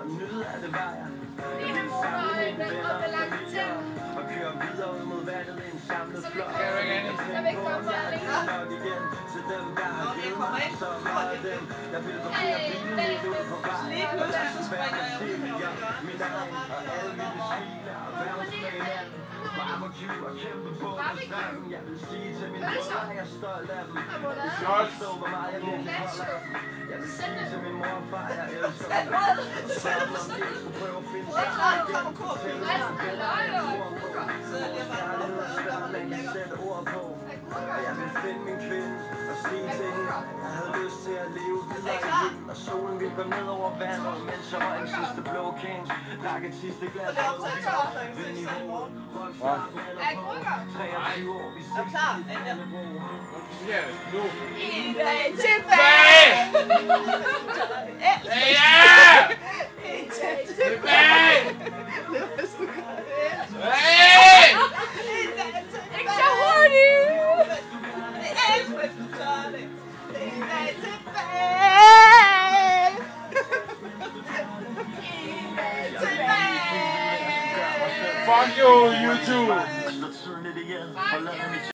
nyde af det var jeg. Lige med motorøjne og balancen. Og kører videre ud mod vandet i en samlet flok. Jeg vil ikke komme for alene. Til dem, der har givet mig så meget af dem. Jeg vil parkere bilen helt ude på vejen. Lige pludselig så springer jeg ud her. Min egen og alle mine smiler og verdensplaner. Barbecue og kæmpe på stranden. Jeg vil sige til mine brødre, at jeg er stolt af dem. Jeg stå, hvor meget jeg virkelig holder af dem. Jeg vil sige til min mor og far, jeg elsker dem. Selvom om de ikke skulle prøve at finde sig igen. Sætte ord på. Jeg vil finde min kvinde og sige til hende, jeg havde lyst til at leve videre i hende. Og solen ville gå ned over vandet, mens jeg var en sidste blå king. Drak et sidste glas rød, vind i hovedet. Er I klar? 23 år, vi ses i Dannebro. En dag tilbage! Ja! En dag Tilbage! Hvis du gør det. Hey! En dag tilbage! Ikke så hurtigt! Hvis du gør det. En dag tilbage! En dag tilbage! Fuck you, YouTube!